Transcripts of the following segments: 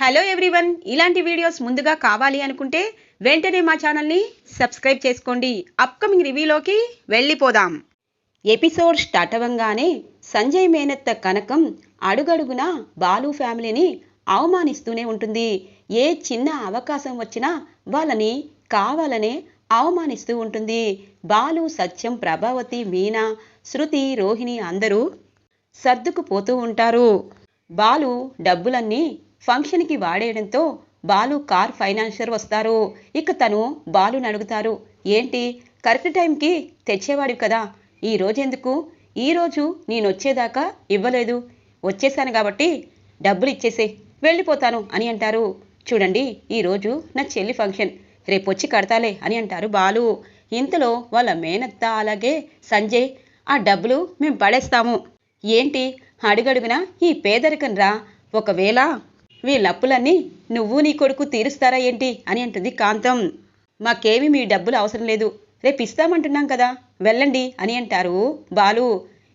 Hello everyone, ఇలాంటి videos ముందుగా కావాలి అనుకుంటే వెంటనే మా ఛానల్ని సబ్స్క్రైబ్ చేసుకోండి. అప్కమింగ్ రివ్యూలోకి వెళ్ళిపోదాం. ఎపిసోడ్ స్టార్ట్ అవ్వగానే సంజయ్ మేనత్త కనకం అడుగడుగునా బాలు ఫ్యామిలీని అవమానిస్తూనే ఉంటుంది. ఏ చిన్న అవకాశం వచ్చినా వాళ్ళని కావాలనే అవమానిస్తూ ఉంటుంది. బాలు, సత్యం, ప్రభావతి, మీనా, శృతి, రోహిణి అందరూ సర్దుకుపోతూ ఉంటారు. బాలు డబ్బులన్నీ ఫంక్షన్కి వాడేయడంతో బాలు కార్ ఫైనాన్షియర్ వస్తారు. ఇక తను బాలుని అడుగుతారు, ఏంటి కరెక్ట్ టైంకి తెచ్చేవాడివి కదా, ఈరోజు ఎందుకు? ఈరోజు నేను వచ్చేదాకా ఇవ్వలేదు, వచ్చేసాను కాబట్టి డబ్బులు ఇచ్చేసే వెళ్ళిపోతాను అని అంటారు. చూడండి, ఈరోజు నా చెల్లి ఫంక్షన్, రేపు వచ్చి కడతాలే అని అంటారు బాలు. ఇంతలో వాళ్ళ మేనత్త అలాగే సంజయ్, ఆ డబ్బులు మేము పడేస్తాము. ఏంటి అడుగడుగునా ఈ పేదరికం రా, ఒకవేళ వీళ్ళప్పులన్నీ నువ్వు నీ కొడుకు తీరుస్తారా ఏంటి అని అంటుంది కాంతం. మాకేమి మీ డబ్బులు అవసరం లేదు, రేపు ఇస్తామంటున్నాం కదా, వెళ్ళండి అని అంటారు బాలు.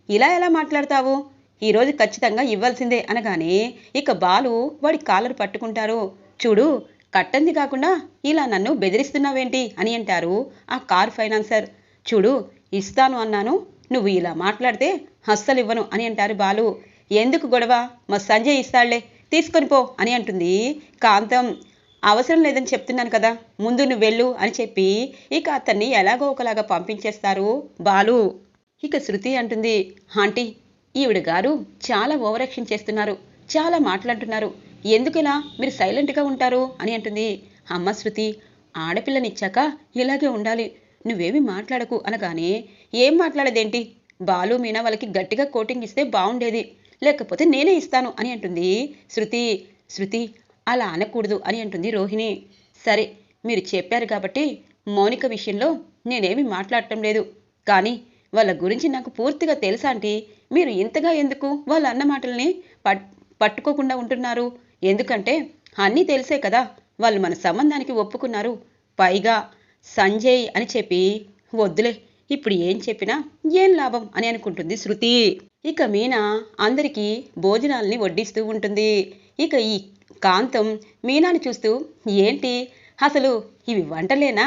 ఇలా ఎలా మాట్లాడతావు, ఈరోజు ఖచ్చితంగా ఇవ్వాల్సిందే అనగానే ఇక బాలు వాడి కాలర్ పట్టుకుంటారు. చూడు, కట్టంది కాకుండా ఇలా నన్ను బెదిరిస్తున్నావేంటి అని అంటారు ఆ కార్ ఫైనాన్సర్. చూడు, ఇస్తాను అన్నాను, నువ్వు ఇలా మాట్లాడితే అస్సలు ఇవ్వను అని అంటారు బాలు. ఎందుకు గొడవ, మా సంజయ్ ఇస్తాళ్లే, తీసుకొని పో అని అంటుంది కాంతం. అవసరం లేదని చెప్తున్నాను కదా, ముందు నువ్వు వెళ్ళు అని చెప్పి ఇక అతన్ని ఎలాగో ఒకలాగా పంపించేస్తారు బాలు. ఇక శృతి అంటుంది, ఆంటీ, ఈవిడ గారు చాలా ఓవరాక్షన్ చేస్తున్నారు, చాలా మాట్లాడుతున్నారు, ఎందుకులా మీరు సైలెంట్గా ఉంటారు అని అంటుంది. అమ్మ శృతి, ఆడపిల్లనిచ్చాక ఇలాగే ఉండాలి, నువ్వేమి మాట్లాడకు అనగానే ఏం మాట్లాడేదేంటి, బాలు మీనా వాళ్ళకి గట్టిగా కోటింగ్ ఇస్తే బాగుండేది, లేకపోతే నేనే ఇస్తాను అని అంటుంది శృతి. శృతి, అలా అనకూడదు అని అంటుంది రోహిణి. సరే, మీరు చెప్పారు కాబట్టి మౌనిక విషయంలో నేనేమి మాట్లాడటం లేదు, కానీ వాళ్ళ గురించి నాకు పూర్తిగా తెలుసా ఆంటీ, మీరు ఇంతగా ఎందుకు వాళ్ళ అన్న మాటల్ని పట్టుకోకుండా ఉంటున్నారు? ఎందుకంటే అన్నీ తెలిసే కదా వాళ్ళు మన సంబంధానికి ఒప్పుకున్నారు, పైగా సంజయ్ అని చెప్పి, వద్దులే, ఇప్పుడు ఏం చెప్పినా ఏం లాభం అని అనుకుంటుంది శృతి. ఇక మీనా అందరికీ భోజనాల్ని వడ్డిస్తూ ఉంటుంది. ఇక ఈ కాంతం మీనాని చూస్తూ, ఏంటి అసలు ఇవి వంటలేనా,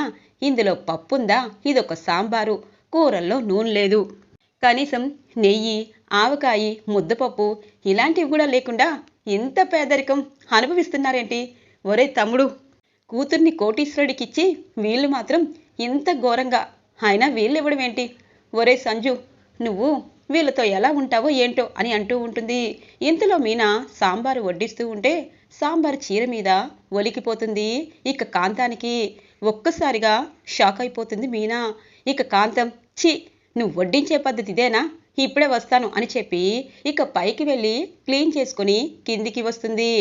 ఇందులో పప్పుందా, ఇదొక సాంబారు, కూరల్లో నూనె లేదు, కనీసం నెయ్యి, ఆవకాయి, ముద్దపప్పు ఇలాంటివి కూడా లేకుండా ఇంత పేదరికం అనుభవిస్తున్నారేంటి? ఒరే తమ్ముడు, కూతుర్ని కోటీశ్వరుడికిచ్చి వీళ్ళు మాత్రం ఇంత ఘోరంగా, అయినా వీళ్ళు ఇవ్వడం ఏంటి? ఒరే సంజు, నువ్వు వీళ్ళతో ఎలా ఉంటావో ఏంటో అని అంటూ ఉంటుంది. ఇంతలో మీనా సాంబారు వడ్డిస్తూ ఉంటే సాంబారు చీర మీద ఒలికిపోతుంది. ఇక కాంతానికి ఒక్కసారిగా షాక్ అయిపోతుంది మీనా. ఇక కాంతం, ఛీ, నువ్వు వడ్డించే పద్ధతి ఇదేనా, ఇప్పుడే వస్తాను అని చెప్పి ఇక పైకి వెళ్ళి క్లీన్ చేసుకుని కిందికి వస్తుంది.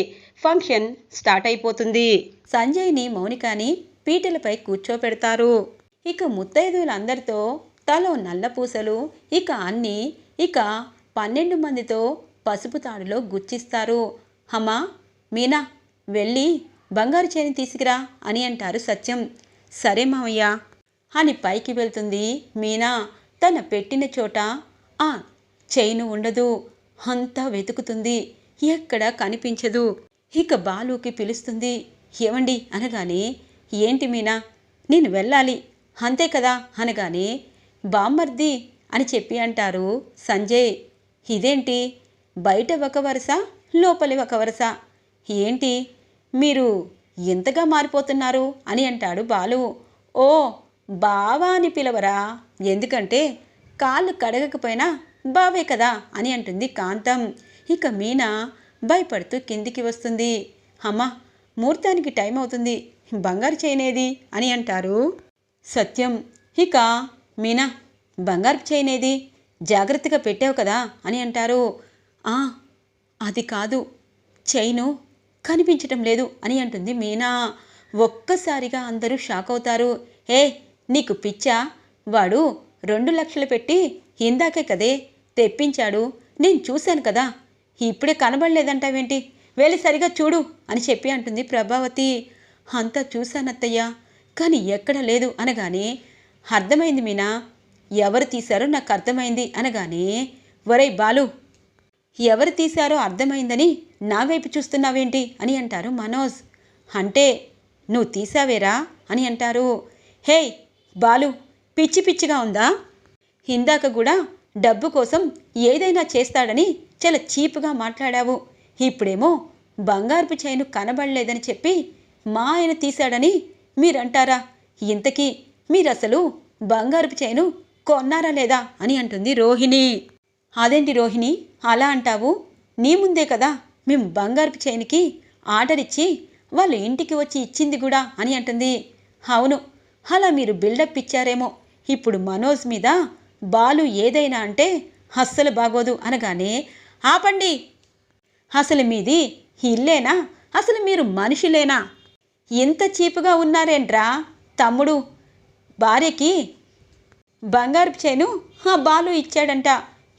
ఫంక్షన్ స్టార్ట్ అయిపోతుంది. సంజయ్ని, మౌనికాని పీటలపై కూర్చోపెడతారు. ఇక ముత్తైదువులందరితో తలో నల్ల పూసలు, ఇక అన్నీ 12 మందితో పసుపు తాడులో గుచ్చిస్తారు. అమ్మా మీనా, వెళ్ళి బంగారు చైన్ తీసుకురా అని అంటారు సత్యం. సరే మామయ్య అని పైకి వెళ్తుంది మీనా. తన పెట్టిన చోట ఆ చైను ఉండదు, అంతా వెతుకుతుంది, ఎక్కడ కనిపించదు. ఇక బాలుకి పిలుస్తుంది, ఏమండి అనగానే, ఏంటి మీనా, నేను వెళ్ళాలి అంతే కదా అనగానే, బామ్మర్ది అని చెప్పి అంటారు సంజయ్. ఇదేంటి, బయట ఒక వరుస, లోపలి ఒక వరుస, ఏంటి మీరు ఎంతగా మారిపోతున్నారు అని అంటాడు బాలు. ఓ బావా అని పిలవరా, ఎందుకంటే కాళ్ళు కడగకపోయినా బావే కదా అని అంటుంది కాంతం. ఇక మీనా భయపడుతూ కిందికి వస్తుంది. అమ్మా, ముహూర్తానికి టైం అవుతుంది, బంగారు చేయనేది అని అంటారు సత్యం. ఇక మీనా, బంగారు చైనేది, జాగ్రత్తగా పెట్టావు కదా అని అంటారు. అది కాదు, చైను కనిపించటం లేదు అని అంటుంది మీనా. ఒక్కసారిగా అందరూ షాక్ అవుతారు. నీకు పిచ్చా, వాడు 2 లక్షలు పెట్టి ఇందాకే కదే తెప్పించాడు, నేను చూశాను కదా, ఇప్పుడే కనబడలేదంటావేంటి, వెళ్ళి సరిగా చూడు అని చెప్పి అంటుంది ప్రభావతి. అంతా చూశానత్తయ్యా, కానీ ఎక్కడ లేదు అనగానే, అర్థమైంది మీనా, ఎవరు తీశారో నాకు అర్థమైంది అనగానే, ఒరేయ్ బాలు, ఎవరు తీశారో అర్థమైందని నా వైపు చూస్తున్నావేంటి అని అంటారు మనోజ్. అంటే నువ్వు తీసావేరా అని అంటారు. హే బాలు, పిచ్చి పిచ్చిగా ఉందా? ఇందాక కూడా డబ్బు కోసం ఏదైనా చేస్తాడని చాలా చీప్గా మాట్లాడావు. ఇప్పుడేమో బంగారుపు చైను కనబడలేదని చెప్పి మా ఆయన తీశాడని మీరంటారా? ఇంతకీ మీరసలు బంగారుపు చైను కొన్నారా లేదా అని అంటుంది రోహిణి. అదేంటి రోహిణి అలా అంటావు? నీ ముందే కదా మేము బంగారుపు చైన్కి ఆర్డర్ ఇచ్చి వాళ్ళ ఇంటికి వచ్చి ఇచ్చింది కూడా అని అంటుంది. అవును, అలా మీరు బిల్డప్ ఇచ్చారేమో. ఇప్పుడు మనోజ్ మీద బాలు ఏదైనా అంటే అస్సలు బాగోదు అనగానే, ఆపండి, అసలు మీది ఇల్లేనా? అసలు మీరు మనుషులేనా? ఎంత చీపుగా ఉన్నారేంట్రా? తమ్ముడు భార్యకి బంగారుపు చైను బాలు ఇచ్చాడంట,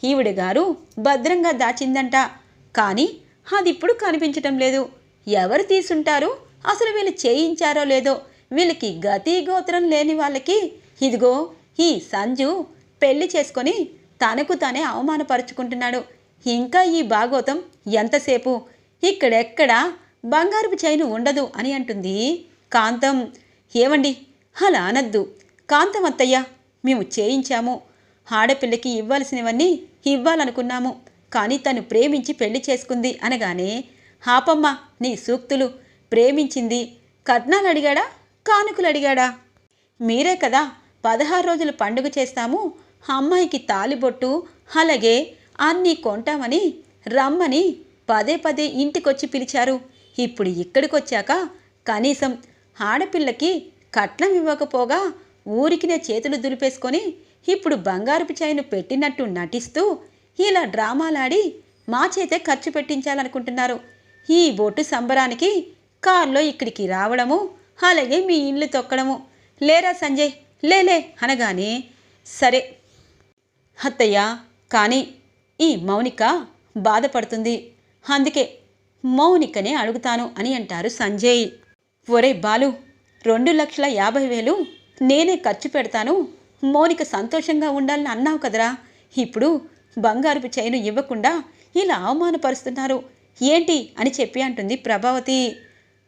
ఈవిడ గారు భద్రంగా దాచిందంట. కానీ అది ఇప్పుడు కనిపించటం లేదు. ఎవరు తీసుంటారు? అసలు వీళ్ళు చేయించారో లేదో. వీళ్ళకి గతి గోత్రం లేని వాళ్ళకి ఇదిగో ఈ సంజు పెళ్లి చేసుకొని తనకు తానే అవమానపరుచుకుంటున్నాడు. ఇంకా ఈ భాగోతం ఎంతసేపు? ఇక్కడెక్కడ బంగారుపు చైను ఉండదు అని అంటుంది కాంతం. ఏమండి అలా అనద్దు కాంతం అత్తయ్య, మేము చేయించాము. ఆడపిల్లకి ఇవ్వాల్సినవన్నీ ఇవ్వాలనుకున్నాము, కానీ తను ప్రేమించి పెళ్లి చేసుకుంది అనగానే, హాపమ్మ నీ సూక్తులు. ప్రేమించింది కట్నాలు అడిగాడా, కానుకలు అడిగాడా? మీరే కదా 16 రోజులు పండుగ చేస్తాము, అమ్మాయికి తాలిబొట్టు అలాగే అన్నీ కొంటామని రమ్మని పదే పదే ఇంటికొచ్చి పిలిచారు. ఇప్పుడు ఇక్కడికొచ్చాక కనీసం ఆడపిల్లకి కట్నం ఇవ్వకపోగా ఊరికినే చేతులు దులిపేసుకొని ఇప్పుడు బంగారుపు చైను పెట్టినట్టు నటిస్తూ ఇలా డ్రామాలాడి మా చేతే ఖర్చు పెట్టించాలనుకుంటున్నారు. ఈ బొట్టు సంబరానికి కారులో ఇక్కడికి రావడము అలాగే మీ ఇల్లు తొక్కడము. లేరా సంజయ్, లేలే అనగానే, సరే అత్తయ్య, కానీ ఈ మౌనిక బాధపడుతుంది, అందుకే మౌనికనే అడుగుతాను అని అంటారు సంజయ్. ఒరే బాలు, 2,50,000 నేనే ఖర్చు పెడతాను, మౌనిక సంతోషంగా ఉండాలని అన్నావు కదరా. ఇప్పుడు బంగారుపు చైను ఇవ్వకుండా ఇలా అవమానపరుస్తున్నారు ఏంటి అని చెప్పి అంటుంది ప్రభావతి.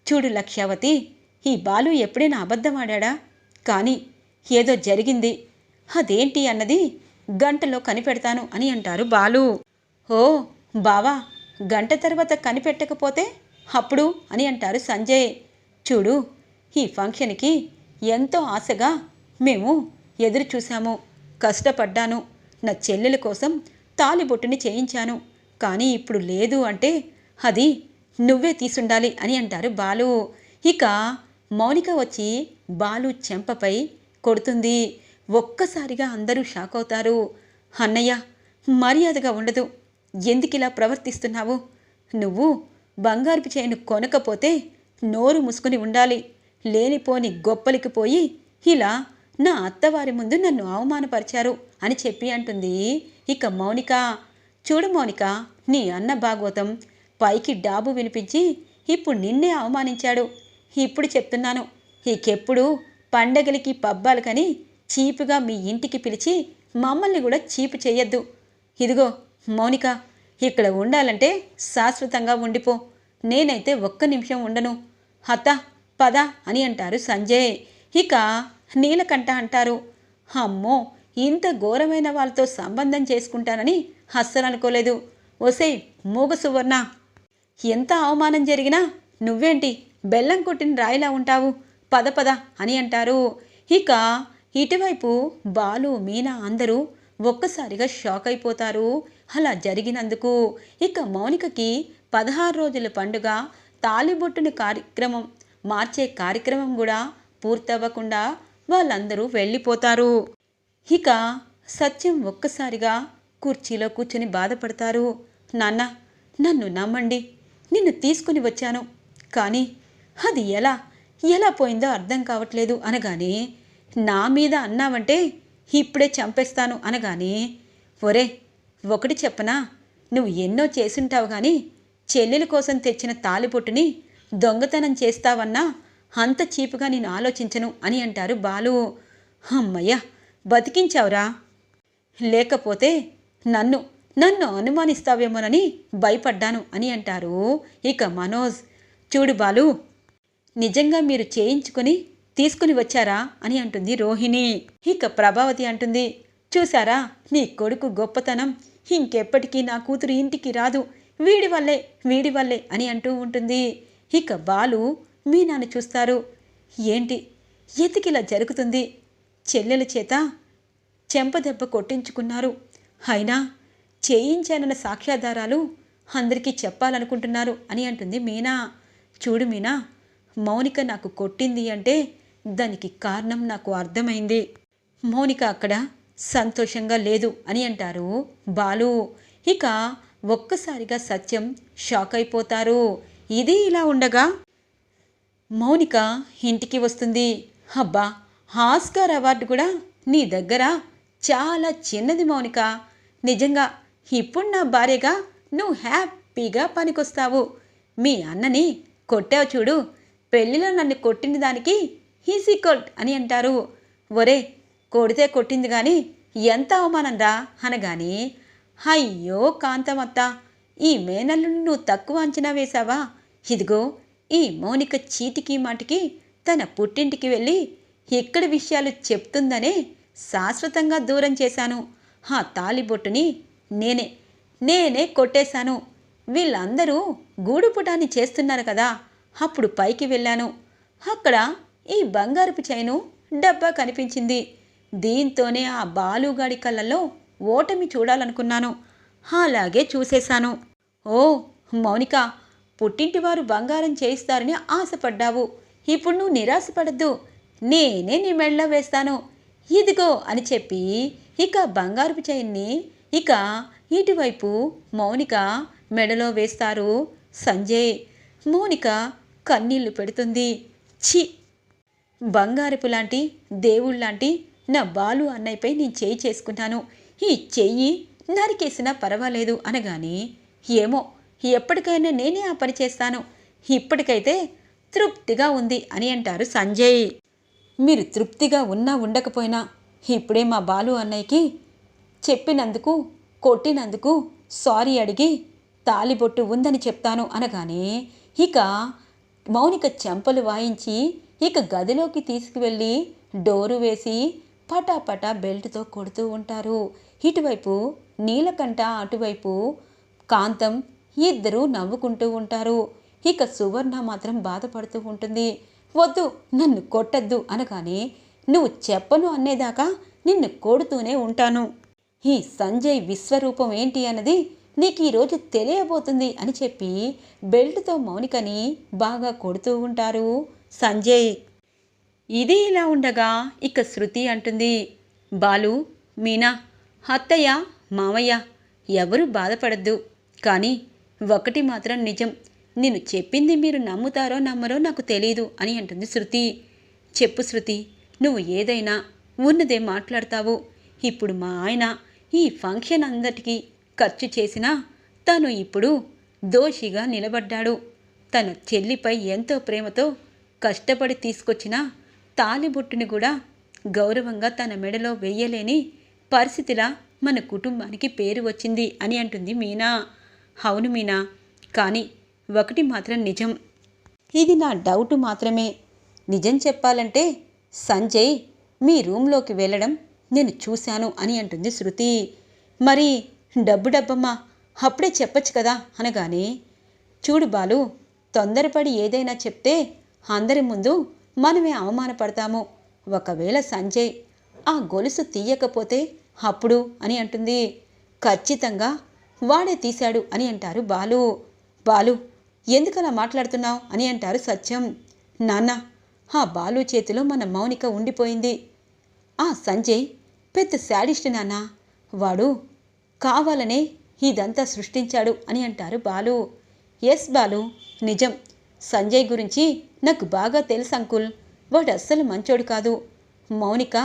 చూడు లక్ష్యావతి, ఈ బాలు ఎప్పుడైనా అబద్ధం ఆడా? కానీ ఏదో జరిగింది, అదేంటి అన్నది గంటలో కనిపెడతాను అని అంటారు బాలు. ఓ బావా, గంట తర్వాత కనిపెట్టకపోతే అప్పుడు అని అంటారు సంజయ్. చూడు, ఈ ఫంక్షన్కి ఎంతో ఆశగా మేము ఎదురు చూశాము, కష్టపడ్డాను, నా చెల్లెల కోసం తాలిబొట్టుని చేయించాను. కానీ ఇప్పుడు లేదు అంటే అది నువ్వే తీసుండాలి అని అంటారు బాలు. ఇక మౌనిక వచ్చి బాలు చెంపపై కొడుతుంది. ఒక్కసారిగా అందరూ షాక్ అవుతారు. అన్నయ్య, మర్యాదగా ఉండదు, ఎందుకిలా ప్రవర్తిస్తున్నావు? నువ్వు బంగారుపు చైను కొనకపోతే నోరు మూసుకుని ఉండాలి, లేనిపోని గొప్పలికి పోయి ఇలా నా అత్తవారి ముందు నన్ను అవమానపరిచారు అని చెప్పి అంటుంది ఇక మౌనిక. చూడు మౌనిక, నీ అన్న భాగవతం పైకి డాబు వినిపించి ఇప్పుడు నిన్నే అవమానించాడు. ఇప్పుడు చెప్తున్నాను, ఇకెప్పుడు పండగలకి పబ్బాలకని చీపుగా మీ ఇంటికి పిలిచి మమ్మల్ని కూడా చీపు చేయొద్దు. ఇదిగో మౌనిక, ఇక్కడ ఉండాలంటే శాశ్వతంగా ఉండిపో, నేనైతే ఒక్క నిమిషం ఉండను. అత్త పద అని అంటారు సంజయ్. ఇక నీలకంఠ అంటారు, అమ్మో, ఇంత ఘోరమైన వాళ్ళతో సంబంధం చేసుకుంటానని అస్సలు అనుకోలేదు. ఒసేయ్ మూగ సువర్ణ, ఎంత అవమానం జరిగినా నువ్వేంటి బెల్లం కొట్టిన రాయిలా ఉంటావు, పద పద అని అంటారు. ఇక ఇటువైపు బాలు, మీనా అందరూ ఒక్కసారిగా షాక్ అయిపోతారు అలా జరిగినందుకు. ఇక మౌనికకి 16 రోజుల పండుగ తాలిబొట్టుని మార్చే కార్యక్రమం కూడా పూర్తవ్వకుండా వాళ్ళందరూ వెళ్ళిపోతారు. ఇక సత్యం ఒక్కసారిగా కుర్చీలో కూర్చొని బాధపడతారు. నాన్న, నన్ను నమ్మండి, నిన్ను తీసుకుని వచ్చాను, కానీ అది ఎలా పోయిందో అర్థం కావట్లేదు అనగానే, నా మీద అన్నావంటే ఇప్పుడే చంపేస్తాను అనగానే, ఒరే ఒకటి చెప్పనా, నువ్వు ఎన్నో చేసుంటావు కానీ చెల్లెల కోసం తెచ్చిన తాలిబొట్టుని దొంగతనం చేస్తావన్నా అంత చీపుగా నేను ఆలోచించను అని అంటారు బాలు. అమ్మయ్య, బతికించావురా, లేకపోతే నన్ను నన్ను అనుమానిస్తావేమోనని భయపడ్డాను అని అంటారు ఇక మనోజ్. చూడు బాలు, నిజంగా మీరు చేయించుకొని తీసుకుని వచ్చారా అని అంటుంది రోహిణి. ఇక ప్రభావతి అంటుంది, చూసారా నీ కొడుకు గొప్పతనం, ఇంకెప్పటికీ నా కూతురు ఇంటికి రాదు, వీడి వల్లే అని అంటూ ఉంటుంది. ఇక బాలు మీనాను చూస్తారు. ఏంటి ఎతికిలా జరుగుతుంది, చెల్లెల చేత చెంపదెబ్బ కొట్టించుకున్నారు, అయినా చేయించానన్న సాక్ష్యాధారాలు అందరికీ చెప్పాలనుకుంటున్నారు అని అంటుంది మీనా. చూడు మీనా, మౌనిక నాకు కొట్టింది అంటే దానికి కారణం నాకు అర్థమైంది. మౌనిక అక్కడ సంతోషంగా లేదు అని అంటారు బాలు. ఇక ఒక్కసారిగా సత్యం షాక్ అయిపోతారు. ఇది ఇలా ఉండగా మౌనిక ఇంటికి వస్తుంది. అబ్బా, ఆస్కార్ అవార్డు కూడా నీ దగ్గర చాలా చిన్నది మౌనిక. నిజంగా ఇప్పుడు నా భార్యగా నువ్వు హ్యాపీగా పనికొస్తావు. మీ అన్నని కొట్టావు చూడు, పెళ్ళిలో నన్ను కొట్టిన దానికి హీసీ కోల్డ్ అని అంటారు. ఒరే, కొడితే కొట్టింది కానీ ఎంత అవమానం రా అనగాని, అయ్యో కాంతమత్త, ఈ మేనల్లుని నువ్వు తక్కువ అంచనా వేశావా? ఇదిగో ఈ మౌనిక చీటికి మాటికి తన పుట్టింటికి వెళ్ళి ఎక్కడి విషయాలు చెప్తుందనే శాశ్వతంగా దూరం చేశాను. ఆ తాలిబొట్టుని నేనే కొట్టేశాను. వీళ్ళందరూ గూడుపుటాన్ని చేస్తున్నారు కదా, అప్పుడు పైకి వెళ్ళాను. అక్కడ ఈ బంగారపు చైను డబ్బా కనిపించింది. దీంతోనే ఆ బాలుగాడి కళ్ళల్లో ఓటమి చూడాలనుకున్నాను. అలాగే చూసేశాను. ఓ మౌనిక, పుట్టింటివారు బంగారం చేయిస్తారని ఆశపడ్డావు. ఇప్పుడు నువ్వు నిరాశపడద్దు, నేనే నీ మెడలో వేస్తాను. ఇదిగో అని చెప్పి ఇక బంగారపు చైన్ని ఇక ఇటువైపు మౌనిక మెడలో వేస్తారు సంజయ్. మౌనిక కన్నీళ్లు పెడుతుంది. ఛీ, బంగారపు లాంటి దేవుళ్ళలాంటి నా బాలు అన్నయ్యపై నేను చెయ్యి చేసుకున్నాను, ఈ చెయ్యి నరికేసినా పర్వాలేదు అనగాని, ఏమో ఎప్పటికైనా నేనే ఆ పని చేస్తాను, ఇప్పటికైతే తృప్తిగా ఉంది అని అంటారు సంజయ్. మీరు తృప్తిగా ఉన్నా ఉండకపోయినా ఇప్పుడే మా బాలు అన్నయ్యకి చెప్పినందుకు కొట్టినందుకు సారీ అడిగి తాలిబొట్టు ఉందని చెప్తాను అనగానే ఇక మౌనిక చెంపలు వాయించి ఇక గదిలోకి తీసుకువెళ్ళి డోరు వేసి పటాపటా బెల్ట్తో కొడుతూ ఉంటారు. ఇటువైపు నీలకంఠ, అటువైపు కాంతం ఇద్దరూ నవ్వుకుంటూ ఉంటారు. ఇక సువర్ణ మాత్రం బాధపడుతూ ఉంటుంది. వద్దు, నన్ను కొట్టద్దు అనగానే, నువ్వు చెప్పను అనేదాకా నిన్ను కొడుతూనే ఉంటాను. ఈ సంజయ్ విశ్వరూపం ఏంటి అన్నది నీకు ఈరోజు తెలియబోతుంది అని చెప్పి బెల్ట్తో మౌనికని బాగా కొడుతూ ఉంటారు సంజయ్. ఇది ఇలా ఉండగా ఇక శృతి అంటుంది, బాలు, మీనా, అత్తయ్య, మామయ్య ఎవరు బాధపడద్దు, కానీ ఒకటి మాత్రం నిజం, నేను చెప్పింది మీరు నమ్ముతారో నమ్మరో నాకు తెలీదు అని అంటుంది శృతి. చెప్పు శృతి, నువ్వు ఏదైనా ఉన్నదే మాట్లాడతావు. ఇప్పుడు మా ఆయన ఈ ఫంక్షన్ అందటికీ ఖర్చు చేసినా తను ఇప్పుడు దోషిగా నిలబడ్డాడు. తన చెల్లిపై ఎంతో ప్రేమతో కష్టపడి తీసుకొచ్చిన తాలిబొట్టుని కూడా గౌరవంగా తన మెడలో వెయ్యలేని పరిస్థితిలా మన కుటుంబానికి పేరు వచ్చింది అని అంటుంది మీనా. అవును మీనా, కానీ ఒకటి మాత్రం నిజం, ఇది నా డౌట్ మాత్రమే. నిజం చెప్పాలంటే సంజయ్ మీ రూమ్లోకి వెళ్ళడం నేను చూశాను అని అంటుంది శృతి. మరి డబ్బమ్మా, అప్పుడే చెప్పచ్చు కదా అనగానే, చూడు బాలు, తొందరపడి ఏదైనా చెప్తే అందరి ముందు మనమే అవమానపడతాము. ఒకవేళ సంజయ్ ఆ గొలుసు తీయకపోతే అప్పుడు అని అంటుంది. ఖచ్చితంగా వాడే తీశాడు అని అంటారు బాలు. బాలు, ఎందుకలా మాట్లాడుతున్నావు అని అంటారు సత్యం. నాన్న, ఆ బాలు చేతిలో మన మౌనిక ఉండిపోయింది. ఆ సంజయ్ పెద్ద శాడిస్ట్ నాన్న, వాడు కావాలనే ఇదంతా సృష్టించాడు అని అంటారు బాలు. ఎస్ బాలు, నిజం, సంజయ్ గురించి నాకు బాగా తెలుసు అంకుల్. వాడు అస్సలు మంచోడు కాదు. మౌనిక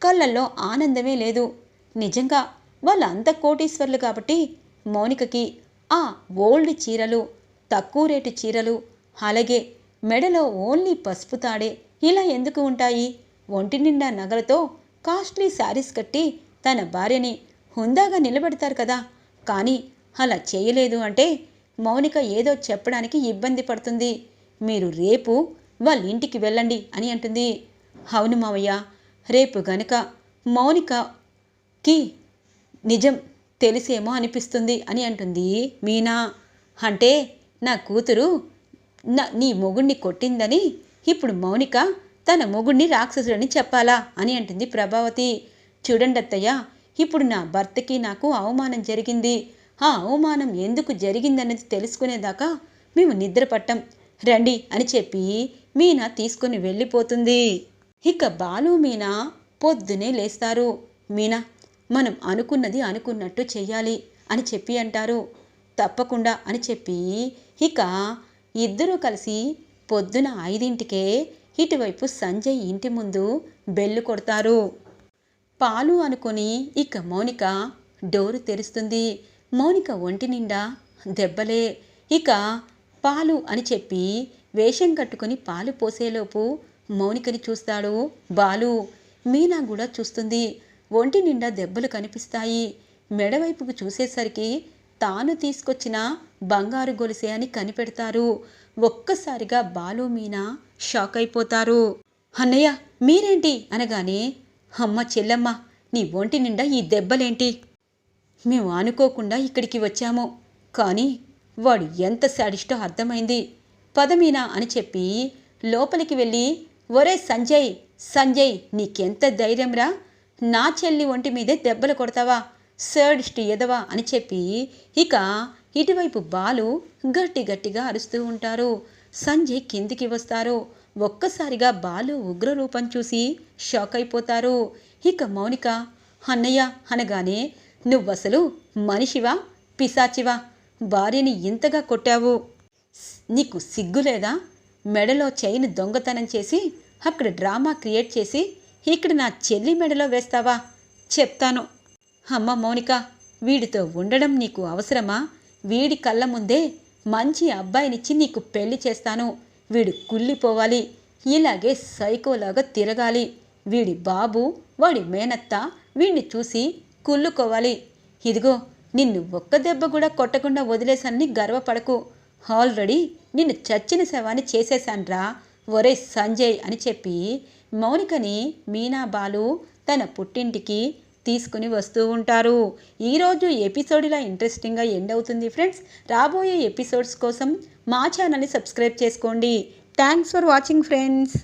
కళ్ళల్లో ఆనందమే లేదు. నిజంగా వాళ్ళంత కోటీశ్వర్లు కాబట్టి మౌనికకి ఆ ఓల్డ్ చీరలు, తక్కువ రేటు చీరలు, అలాగే మెడలో ఓన్లీ పసుపు తాడే ఇలా ఎందుకు ఉంటాయి? ఒంటి నిండా నగలతో కాస్ట్లీ శారీస్ కట్టి తన భార్యని హుందాగా నిలబెడతారు కదా, కానీ అలా చేయలేదు అంటే మౌనిక ఏదో చెప్పడానికి ఇబ్బంది పడుతుంది. మీరు రేపు వాళ్ళ ఇంటికి వెళ్ళండి అని అంటుంది. అవును మావయ్య, రేపు గనక మౌనికకి నిజం తెలిసేమో అనిపిస్తుంది అని అంటుంది మీనా. అంటే నా కూతురు నీ మొగుణ్ణి కొట్టిందని ఇప్పుడు మౌనిక తన మొగుణ్ణి రాక్షసుడని చెప్పాలా అని అంటుంది ప్రభావతి. చూడండి అత్తయ్య, ఇప్పుడు నా భర్తకి నాకు అవమానం జరిగింది. ఆ అవమానం ఎందుకు జరిగిందనేది తెలుసుకునేదాకా మేము నిద్రపట్టం, రండి అని చెప్పి మీనా తీసుకుని వెళ్ళిపోతుంది. ఇక బాలు మీనా పొద్దునే లేస్తారు. మీనా, మనం అనుకున్నది అనుకున్నట్టు చెయ్యాలి అని చెప్పి అంటారు. తప్పకుండా అని చెప్పి ఇక ఇద్దరూ కలిసి పొద్దున 5ంటికే ఇటువైపు సంజయ్ ఇంటి ముందు బెల్లు కొడతారు. పాలు అనుకొని ఇక మౌనిక డోరు తెరుస్తుంది. మౌనిక ఒంటి నిండా దెబ్బలే. ఇక పాలు అని చెప్పి వేషం కట్టుకుని పాలు పోసేలోపు మౌనికని చూస్తాడు బాలు. మీనా కూడా చూస్తుంది. ఒంటి నిండా దెబ్బలు కనిపిస్తాయి. మెడవైపుకు చూసేసరికి తాను తీసుకొచ్చిన బంగారు గొలుసే అని కనిపెడతారు. ఒక్కసారిగా బాలు మీనా షాక్ అయిపోతారు. అన్నయ్య మీరేంటి అనగానే, అమ్మ చెల్లమ్మ, నీ ఒంటి నిండా ఈ దెబ్బలేంటి? మేము అనుకోకుండా ఇక్కడికి వచ్చాము, కానీ వాడు ఎంత శాడిస్టో అర్థమైంది. పదమీనా అని చెప్పి లోపలికి వెళ్ళి, ఒరే సంజయ్ సంజయ్, నీకెంత ధైర్యంరా, నా చెల్లి ఒంటి మీదే దెబ్బలు కొడతావా, శాడిస్ట్ ఎదవా అని చెప్పి ఇక ఇటువైపు బాలు గట్టిగా అరుస్తూ ఉంటారు. సంజయ్ కిందికి వస్తారు. ఒక్కసారిగా బాలు ఉగ్రరూపం చూసి షాక్ అయిపోతారు. ఇక మౌనిక అన్నయ్య అనగానే, నువ్వసలు మనిషివా పిశాచివా, భార్యని ఇంతగా కొట్టావు, నీకు సిగ్గులేదా? మెడలో చైన్ దొంగతనం చేసి అక్కడ డ్రామా క్రియేట్ చేసి ఇక్కడ నా చెల్లి మెడలో వేస్తావా? చెప్తాను. అమ్మ మౌనిక, వీడితో ఉండడం నీకు అవసరమా? వీడి కళ్ళ ముందే మంచి అబ్బాయినిచ్చి నీకు పెళ్లి చేస్తాను. వీడు కుళ్ళిపోవాలి, ఇలాగే సైకోలాగా తిరగాలి. వీడి బాబు వాడి మేనత్త వీడిని చూసి కుళ్ళుకోవాలి. ఇదిగో నిన్ను ఒక్క దెబ్బ కూడా కొట్టకుండా వదిలేసని గర్వపడకు. ఆల్రెడీ నిన్ను చచ్చిన శవాన్ని చేసేశాన్రా ఒరే సంజయ్ అని చెప్పి మౌనికని మీనా బాలు తన పుట్టింటికి తీసుకుని వస్తూ ఉంటారు. ఈరోజు ఎపిసోడ్ ఇలా ఇంట్రెస్టింగ్గా ఎండ్ అవుతుంది ఫ్రెండ్స్. రాబోయే ఎపిసోడ్స్ కోసం మా ఛానల్ని సబ్స్క్రైబ్ చేసుకోండి. Thanks for watching friends.